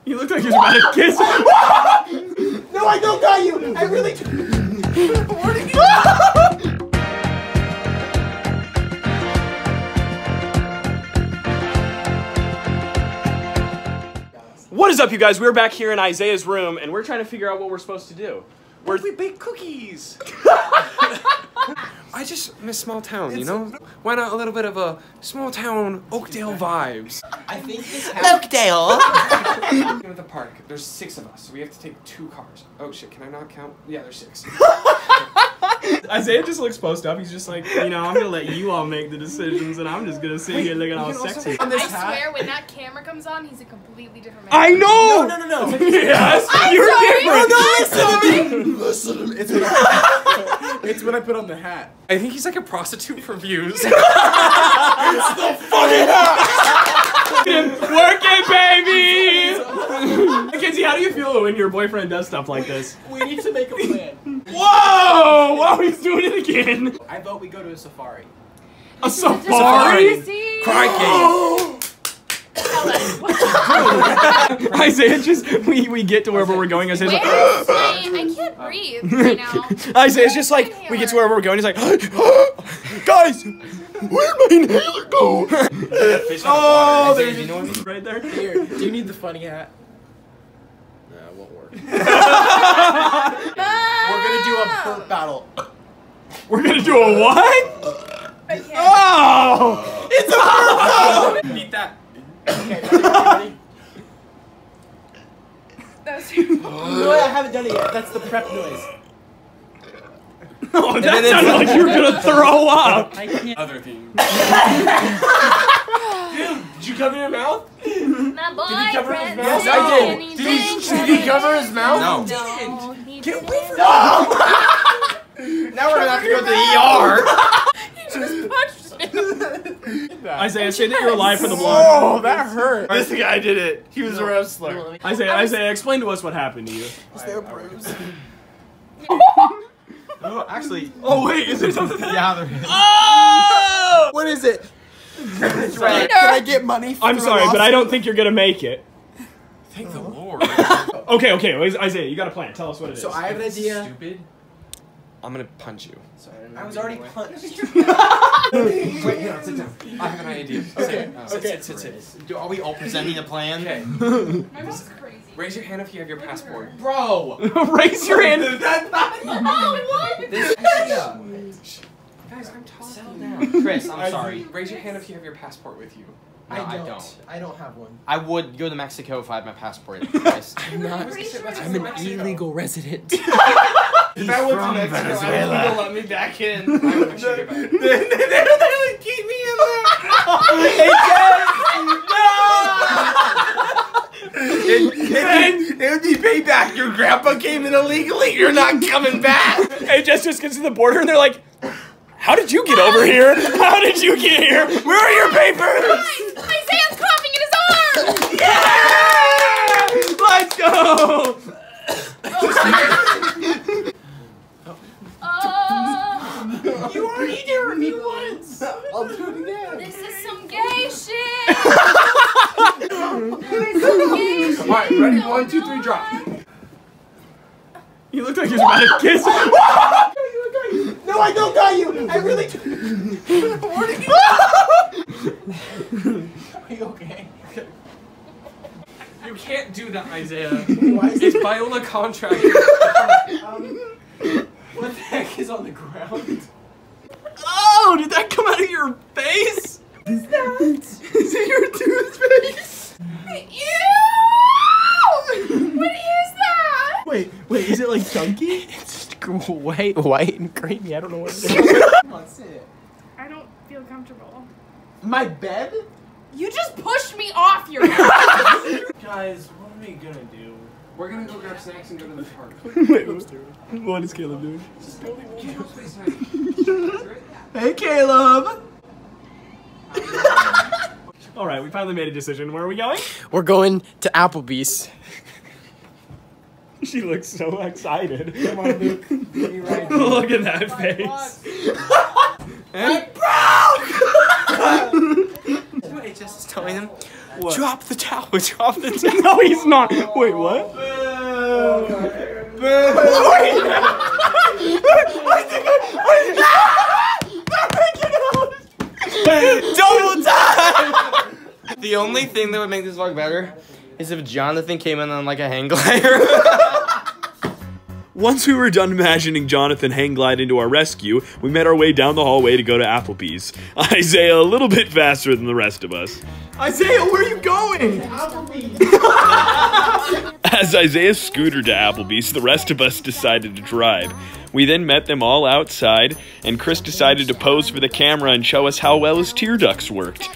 You look like you're about to kiss. No, I don't got you. I really do. What is up, you guys? We're back here in Isaiah's room, and we're trying to figure out what we're supposed to do. What if we bake cookies? I just miss small town, you know? Why not a little bit of a small town Oakdale vibes? I think this Oakdale! Go to the park. There's 6 of us, so we have to take 2 cars. Oh shit, can I not count? Yeah, there's 6. Isaiah just looks posed up. He's just like, you know, I'm gonna let you all make the decisions, and I'm just gonna sit here looking all sexy. I swear, when that camera comes on, he's a completely different man. I know! No. Yes, you're different! Listen, it's when I put on the hat. I think he's like a prostitute for views. It's the fucking hat! Working, baby! Mackenzie, how do you feel when your boyfriend does stuff like this? We need to make a plan. Whoa! Wow, he's doing it again! I vote we go to a safari. A safari? Crikey! Isaiah we get to wherever we're going. Isaiah's like, I can't breathe right now. Isaiah's just like, we get to wherever we're going. He's like, guys, where'd my inhaler go? Oh, there's you know what I mean? Right there. Here, do you need the funny hat? No, it won't work. We're gonna do a burp battle. We're gonna do a what? Oh! It's a burp battle! Beat that. Okay, ready? That was terrible. No, I haven't done it yet. That's the prep noise. Oh, that sounded like you were gonna throw up. I can't. Other theme. Dude, did you cover your mouth? My Yes, boyfriend. I did. Did he cover his mouth? No. Get away from me. Now we're gonna have to go to the ER. He just punched him. Isaiah, say that you're alive for the vlog. Oh, that hurt. This guy did it. He was a wrestler. Isaiah, explain to us what happened to you. Is there a bruise? Actually. Oh wait, is there something? Yeah, there is. Oh! What is it? It's red. Can I get money? I'm sorry, but I don't think you're gonna make it. Thank the Lord. Okay, Isaiah, you got a plan. Tell us what it is. So I have an idea. Stupid. I'm gonna punch you. Sorry, I was already punched. Wait, hang on, sit down. I have an idea. Okay. Sit. Are we all presenting a plan? Okay. My mom's crazy. Raise your hand if you have your passport. Bro! Raise your hand. That's not. Oh, what? Guys, I'm talking. Settle down. Chris, I'm sorry. Raise your hand if you have your passport with you. No, I don't. I don't have one. I would go to Mexico if I had my passport. Chris. I'm not. I'm an illegal resident. If I went to Mexico, I wouldn't let me back in. I would actually get back. They would keep me in there. It would be payback. Your grandpa came in illegally. You're not coming back. Hey, Jess just gets to the border and they're like, how did you get over here? How did you get here? Where are your papers? Isaiah's coughing in his arm! Yeah! Let's go! You already did me once. I'll do it again. This is some gay shit! Alright, ready? 1, 2, 3, drop. You look like you're about to kiss. No, I don't got you. I really do. Are you okay? You can't do that, Isaiah. Why is It's Viola contract. What the heck is on the ground? Oh, did that come out of your face? Is it your toothpaste? Ew! What is that? Wait, is it like chunky? It's white and creamy. I don't know what it is. Come on, sit. I don't feel comfortable. My bed? You just pushed me off your Guys, what are we gonna do? We're gonna go grab snacks and go to the park. Wait, what is Caleb doing? Hey, Caleb! Alright, we finally made a decision. Where are we going? We're going to Applebee's. She looks so excited. Come on, Luke. Right. Look at that face. What I just was telling him, Drop the towel. Drop the towel. No, he's not. Wait, what? Double time. The only thing that would make this vlog better is if Jonathan came in on like a hang glider. Once we were done imagining Jonathan hang glide to our rescue, we made our way down the hallway to go to Applebee's. Isaiah a little bit faster than the rest of us. Isaiah, where are you going? As Isaiah scootered to Applebee's, the rest of us decided to drive. We then met them all outside, and Chris decided to pose for the camera and show us how well his tear ducts worked.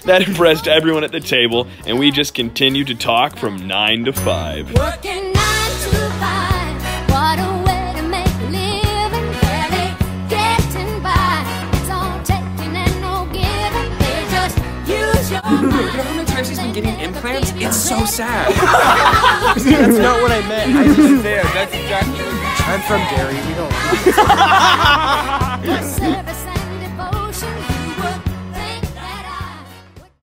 That impressed everyone at the table, and we just continued to talk from 9 to 5. Working 9 to 5, what a way to make a living, barely getting by. It's all taking and no giving, they just use your You know mind. how many times he's been getting implants? It's so sad. That's not what I meant. I just there. That's exactly what I'm from Derry. We don't. Service